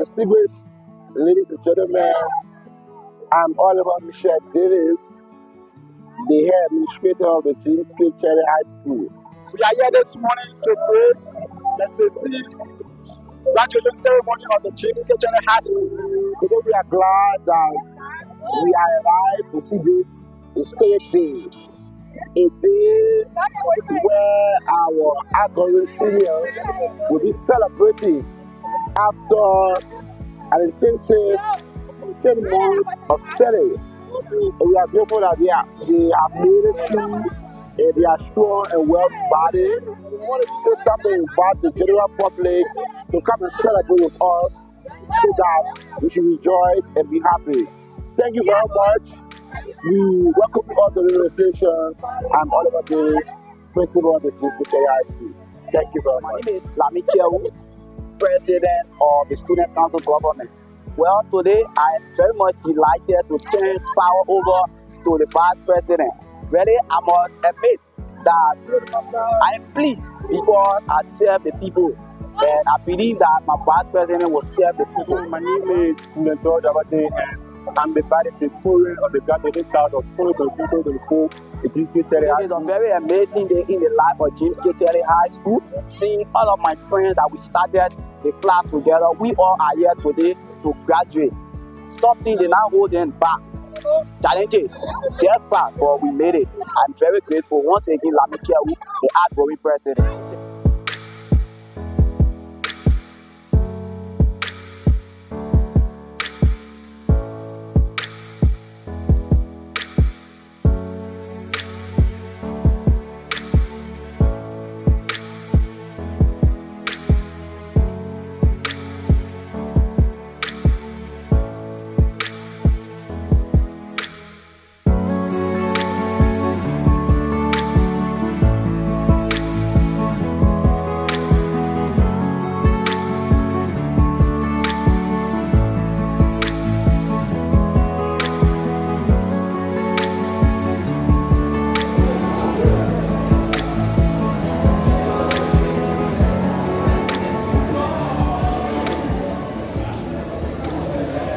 Distinguished ladies and gentlemen, I'm Oliver Michelle Davis, the head administrator of the Chelley High School. We are here this morning to grace the 16th graduation ceremony of the Chelley High School. Today we are glad that we are alive to see this historic day. A day where our outgoing seniors will be celebrating after an intensive 10 months of study. We are grateful that they have made it through. They are strong and well-bodied. We want to use this time to invite the general public to come and celebrate with us so that we should rejoice and be happy. Thank you very much. We welcome you all to the location. I'm Oliver Davis, principal of the Chelley High School. Thank you very much. My name is Chelley, president of the Student Council Government. Well, today I am very much delighted to turn power over to the vice president. Really, I must admit that I am pleased because I serve the people, and I believe that my vice president will serve the people. My name is George Abase, and I'm the valedictorian of the graduating class of 2024 at Chelley High School. It is a very amazing day in the life of Chelley High School. Seeing all of my friends that we started the class together, we all are here today to graduate. Something they now holding back. Challenges, just back, but we made it. I'm very grateful once again, Chelley, the outgoing president.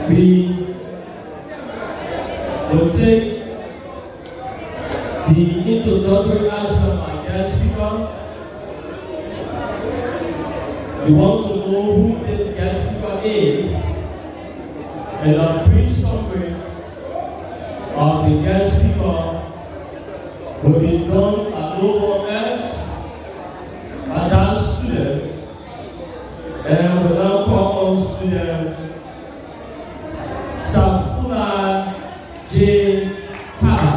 We will take the introductory aspect by guest speaker. We want to know who this guest speaker is, and a brief summary of the guest speaker will be done by no one else than that student, and will now call on student Safuna J. Kaba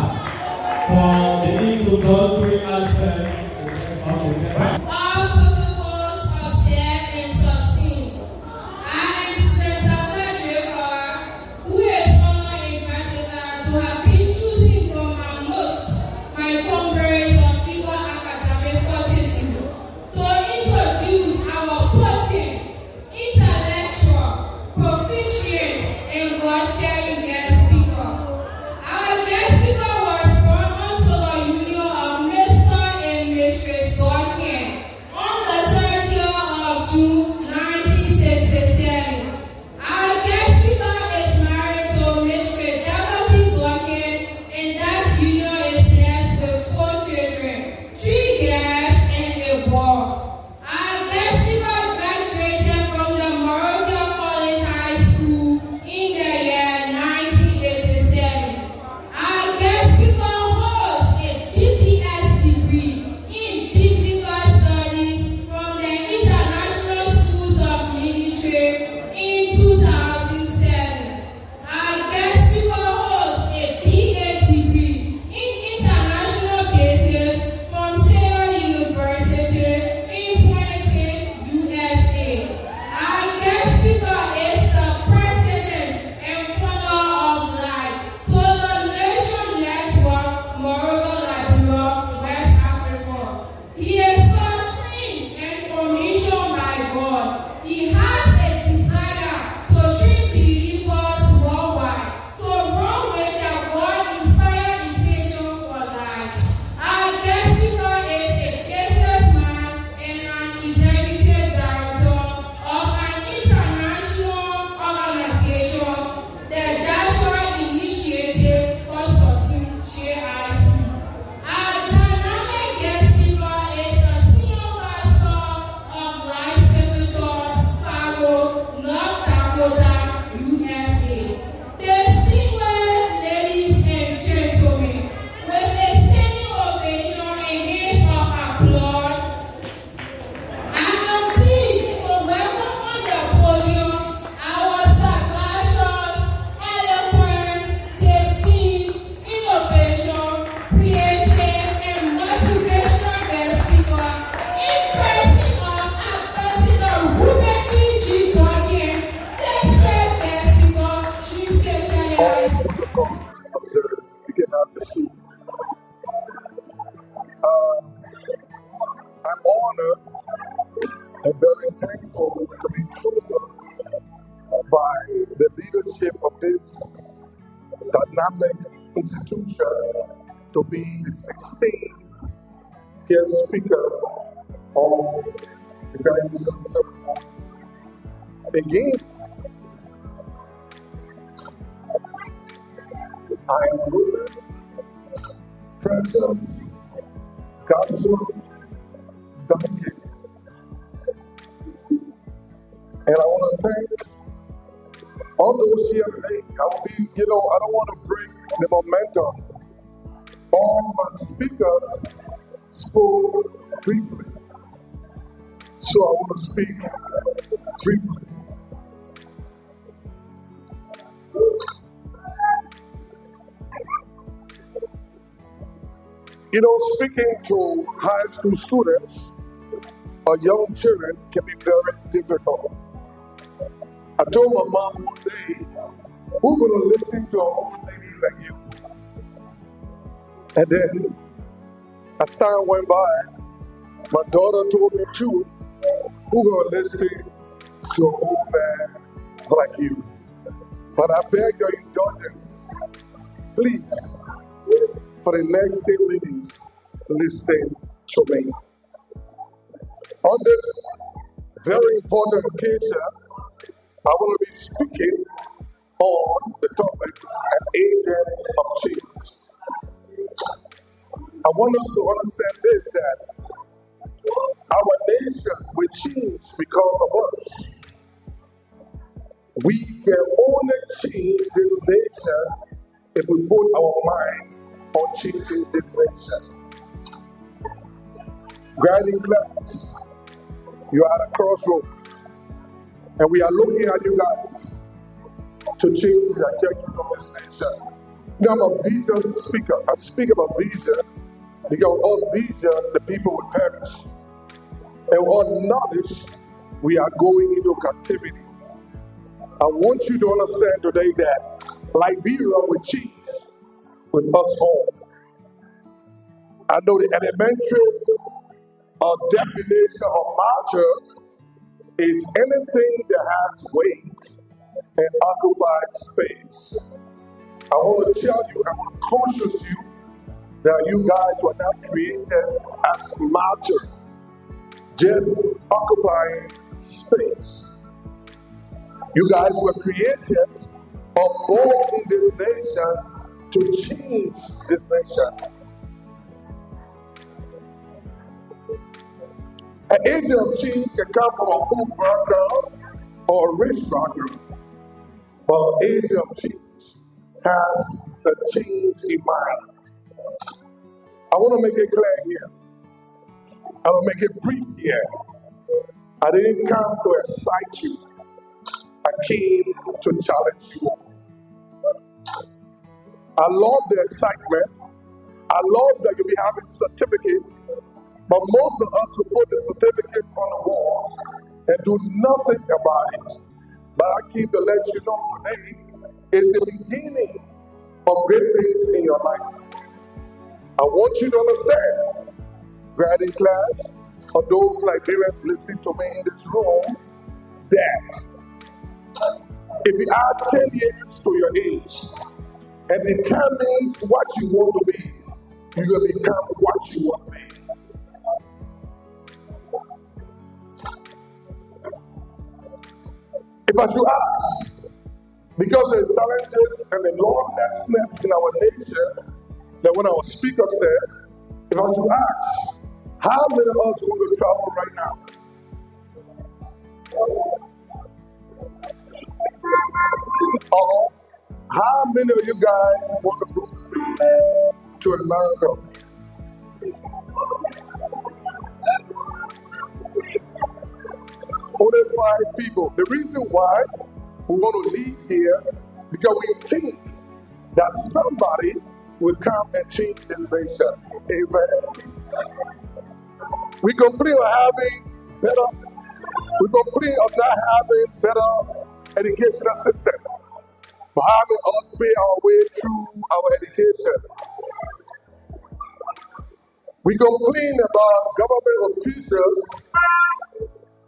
for the introductory aspect of the guest. All protocols observed and subsumed. I am student Safuna J. Kaba, who is honored and grateful to have been chosen from amongst my comrades of equal academic fortitude to introduce our potent, intellectual, proficient, and God-fearing guest speaker. Our guest speaker was born onto the union of Mr. and Mistress Godkin I'm honored and very thankful to be chosen by the leadership of this dynamic institution to be the 16th guest speaker of the graduation ceremony. Again, I am with Precious Gospel Duncan. And I want to thank all those here today. I don't want to break the momentum. All my speakers spoke briefly. So I want to speak briefly. Speaking to high school students or young children can be very difficult. I told my mom one day, who's going to listen to an old lady like you? And then, as time went by, my daughter told me too, who's going to listen to an old man like you? But I beg your indulgence, please, for the next 10 minutes, listen to me. On this very important occasion, I want to be speaking on the topic, an agent of change. I want us to understand this, that our nation will change because of us. We can only change this nation if we put our mind on changing this nation. Guiding class, you are at a crossroads, and we are looking at you guys to change the trajectory of this nation. Now, I'm a vision speaker. I speak about vision because without vision, the people will perish. And without knowledge, we are going into captivity. I want you to understand today that Liberia will change with us all. I know the elementary definition of matter is anything that has weight and occupies space. I want to tell you, I want to conscious you that you guys were not created as matter, just occupying space. You guys were created or born in this nation to change this nation. An agent of change can come from a poor background or a rich background, but an agent of change has a change in mind. I want to make it clear here. I will make it brief here. I didn't come to excite you. I came to challenge you. I love the excitement. I love that you'll be having certificates. But most of us will put the certificates on the walls and do nothing about it. But I keep to let you know today is the beginning of great things in your life. I want you to understand, grading class, or those Liberians listening to me in this room, that if you add 10 years to your age and determine what you want to be, you're going to become what you want to be. If I should ask, because of the challenges and the lawlessness in our nation, that when our speaker said, if I should ask, how many of us want to travel right now? Or how many of you guys want to go to America? Only 5 people. The reason why we want to leave here, because we think that somebody will come and change this nation. Amen. We complain of having better, we complain of not having better educational system, but having us pay our way through our education. We complain about government officials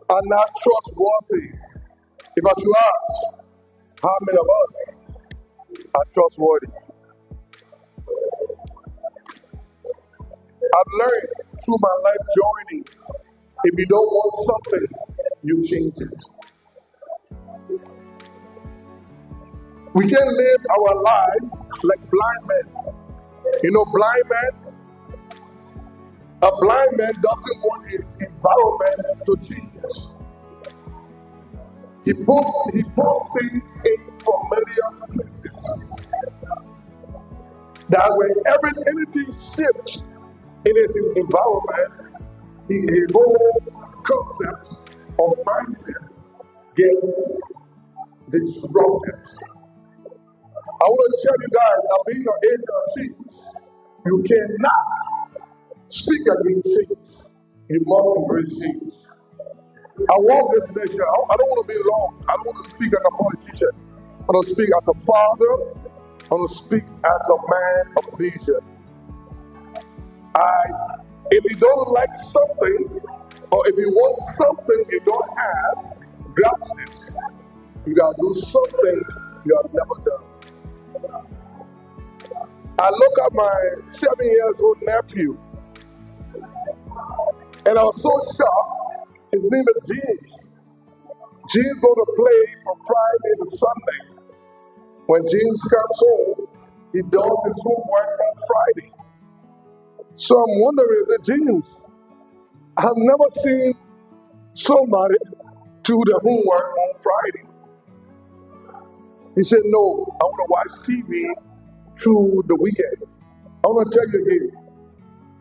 are not trustworthy. If I should ask, how many of us are trustworthy? I've learned through my life journey, if you don't want something, you change it. We can live our lives like blind men. You know, blind men, a blind man doesn't want his environment to change. He puts things in familiar places. That when anything shifts in his environment, his whole concept of mindset gets disrupted. I want to tell you guys that being an age of change, you cannot speak against change. You must embrace change. I want this nation. I don't want to be long. I don't want to speak as a politician. I don't speak as a father. I don't speak as a man of vision. If you don't like something, or if you want something you don't have, grab this. You gotta do something you have never done. I look at my 7-year-old nephew, and I was so shocked. His name is James. James going to play from Friday to Sunday. When James comes home, he does his homework on Friday. So I'm wondering, is it James? I've never seen somebody do the homework on Friday. He said, no, I want to watch TV through the weekend. I want to tell you again,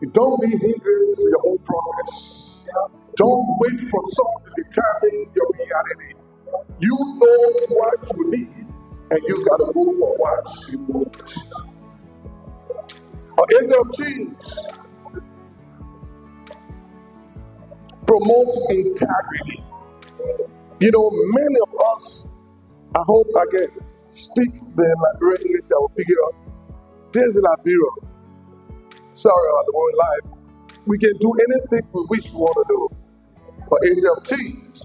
you don't be hindrance to your own progress. Don't wait for someone to determine your reality. You know what you need, and you got to move for what you want. An age of change promotes integrity. You know, many of us, I hope I can speak the Liberian English, I will pick it up. There's Liberia. Sorry about the word life. We can do anything we wish we want to do. But age of change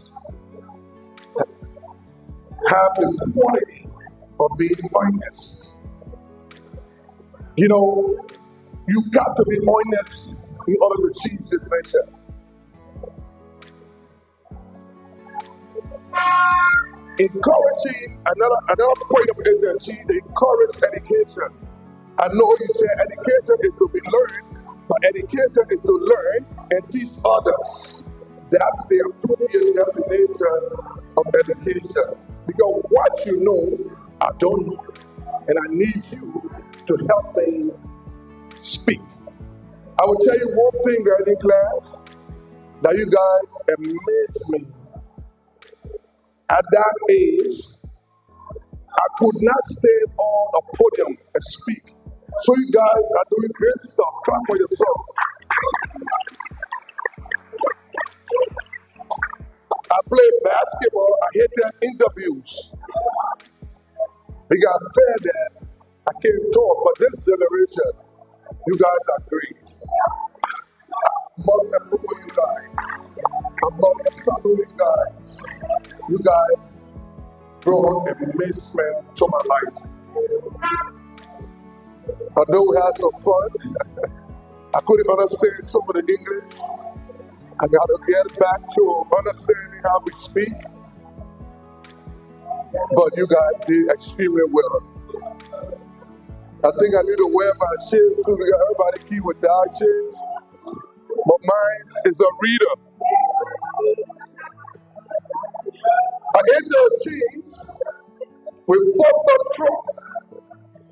have the quality of being honest. You know, you got to be honest in order to change this nation. Encouraging another point of age of change, encourage education. I know you say education is to be learned, but education is to learn and teach others. That's the appropriate definition of education. Because what you know, I don't know. And I need you to help me speak. I will tell you one thing, in class, that you guys amaze me. At that age, I could not stand on a podium and speak. So you guys are doing great stuff. Clap for yourself. I played basketball. I hit their interviews. They got fair that I can't talk, but this generation, you guys are great. I must approve you guys. I must salute you guys. You guys brought amazement to my life. Although we had some fun, I couldn't understand some of the English. I got to get back to understanding how we speak. But you guys did extremely well. I think I need to wear my shoes too, because everybody keep with dark shoes. But mine is a reader. An age of change will foster trust.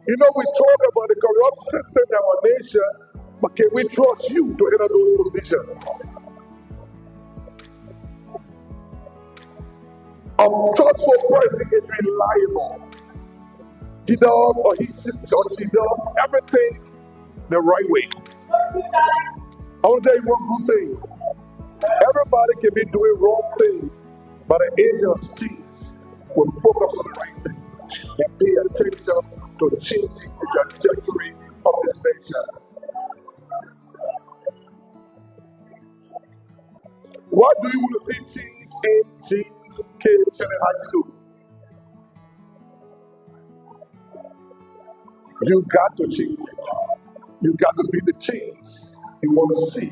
You know, we talk about the corrupt system in our nation, but can we trust you to enter those positions? A trustful person is reliable. He does or she does everything the right way. I want to tell you one good thing. Everybody can be doing wrong things, but an age of change will focus on the right thing and pay attention to changing the trajectory of this nation. What do you want to see change in James K. Chelley High School? You got to change it. You got to be the change you want to see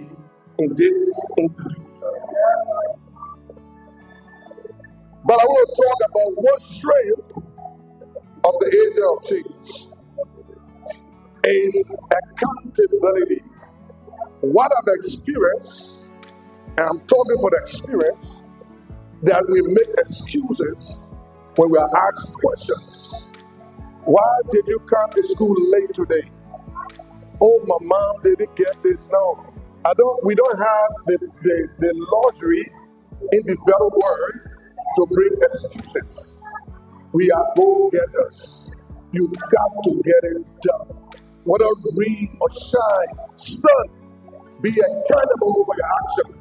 in this institution. But I want to talk about what strength of the age of change is accountability. What I've experienced, and I'm talking for the experience, that we make excuses when we are asked questions. Why did you come to school late today? Oh, my mom didn't get this. No, we don't have the luxury in the very word to bring excuses. We are go-getters. You got to get it done. Whether rain or shine, sun, be accountable for your action.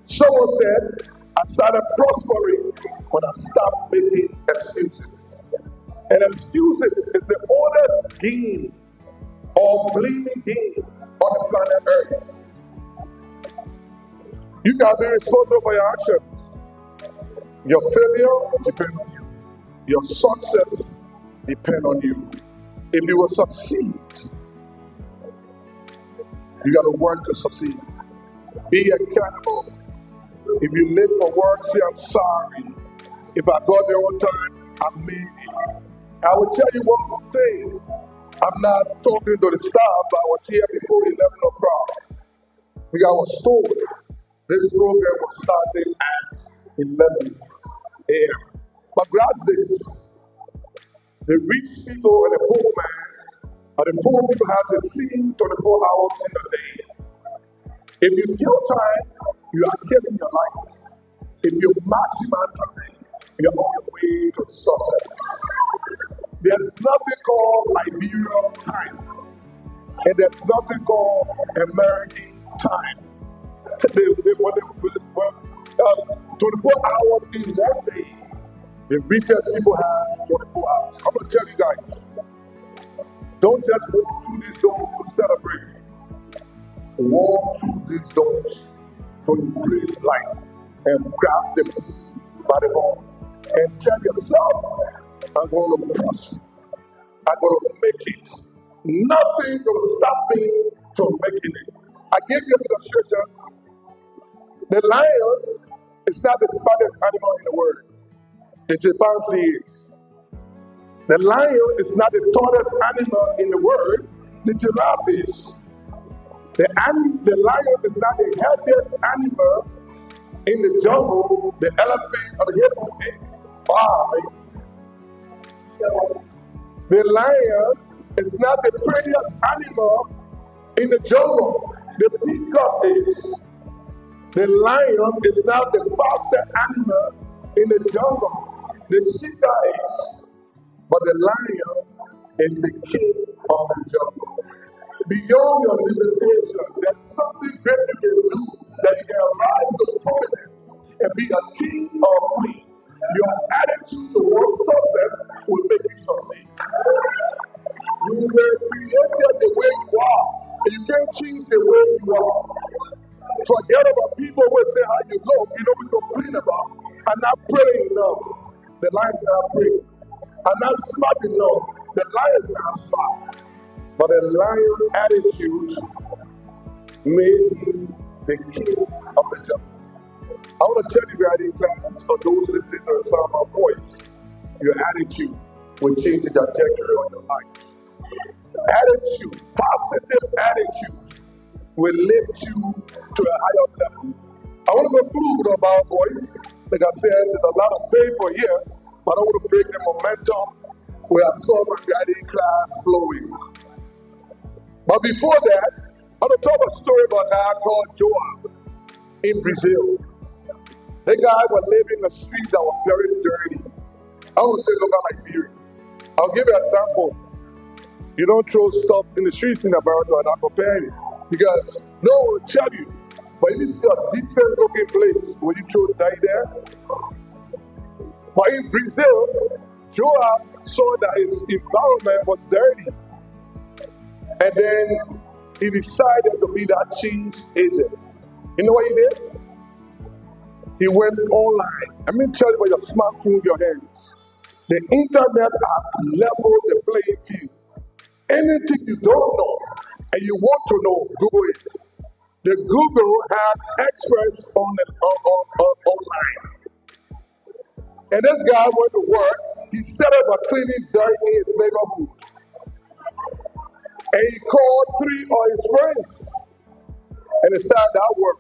Someone said, I started prospering when I stopped making excuses. And excuses is the oldest game or bleeding game on the planet Earth. You got to be responsible for your actions. Your failure depends on you. Your success depends on you. If you will succeed, you got to work to succeed. Be accountable. If you live for work, say, I'm sorry. If I got there on time, I made it. I will tell you one more thing. I'm not talking to the staff, but I was here before 11 o'clock. We was told this program was starting at 11 a.m. But grab this. The rich people and the poor man, or the poor people have the same 24 hours in a day. If you kill time, you are killing your life. If you maximize time, you're on your way to success. There's nothing called Liberian time, and there's nothing called American time. 24 hours in one day. The richest people have 24 hours. I'm going to tell you guys, don't just walk through these doors to celebrate. Walk through these doors to embrace life and grab them by the horn and tell yourself, I'm going to prosper. I'm going to make it. Nothing going to stop me from making it. I gave you the illustration. The lion is not the smartest animal in the world. The chimpanzee is. The lion is not the tallest animal in the world. The giraffe is. The lion is not the healthiest animal in the jungle. The elephant or the hippo is. Why? The lion is not the prettiest animal in the jungle. The peacock is. The lion is not the fastest animal in the jungle. The cheetah is. But the lion is the king of the jungle. Beyond your limitation, there's something great you can do that you can rise to prominence and be a king or queen. Your attitude towards success will make you succeed. You were created the way you are, and you can't change the way you are. Forget about people who say how you look. You know what we complain about. I'm not praying enough. The lion's not praying. I'm not smart enough. The lion's not smart. But the lion attitude made him the king of the jungle. I want to tell you right in class, for those listening to the sound of my voice, your attitude will change the trajectory of your life. Attitude, positive attitude, will lift you to a higher level. I want to conclude on my voice. Like I said, there's a lot of paper here, but I want to break the momentum where I saw my guiding class flowing. But before that, I'm going to tell a story about a guy called Joab in Brazil. That guy was living in the streets that were very dirty. I want to say look at Liberia. I'll give you an example. You don't throw stuff in the streets in America and not prepare it. Because no one will tell you. But if you see a decent looking place, will you throw dye there? But in Brazil, Joab saw that his environment was dirty. And then he decided to be that change agent. You know what he did? He went online. I mean, tell you about your smartphone in your hands. The internet has leveled the playing field. Anything you don't know and you want to know, Google it. The Google has experts on online. And this guy went to work. He set up a cleaning dirt in his neighborhood. And he called 3 of his friends. And it started that work.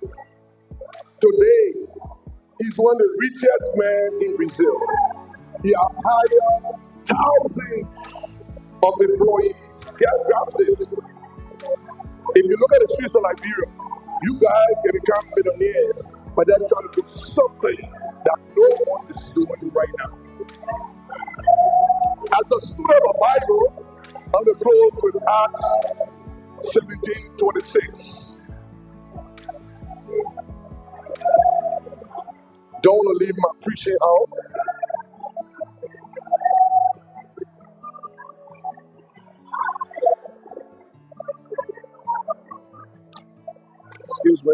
Today, he's one of the richest men in Brazil. He has hired thousands of employees. Grab this. If you look at the streets of Liberia, you guys can become millionaires, but they're trying to do something that no one is doing right now. As a student of the Bible, I'm going to close with Acts 17:26. Don't want to leave my preaching out. Excuse me.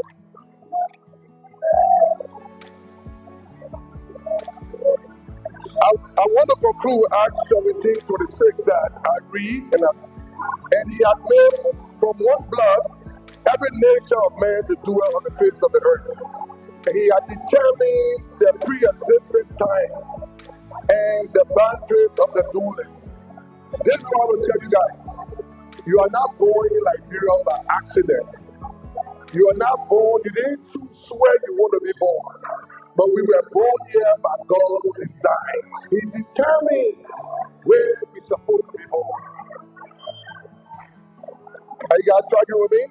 I want to conclude with Acts 17:26 that I read, and he had made from one blood every nation of men to dwell on the face of the earth. And he had determined the pre-existing time and the boundaries of the dwelling. This is what I will tell you guys. You are not born in Liberia by accident. You are not born, you didn't choose where you want to be born. But we were born here by God's design. He determines where we're supposed to be born. Are you guys talking with me?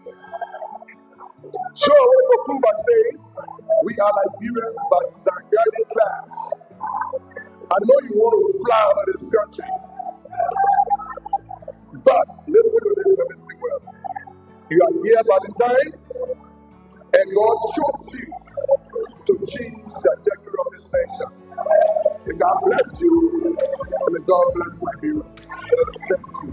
So I want to conclude by saying, we are Liberians by design. We are in class. I know you want to fly out of this country. But listen to this and listen well. You are here by design, and God chose you to change the trajectory of this nation. And God bless you, and God bless Liberia. Thank you.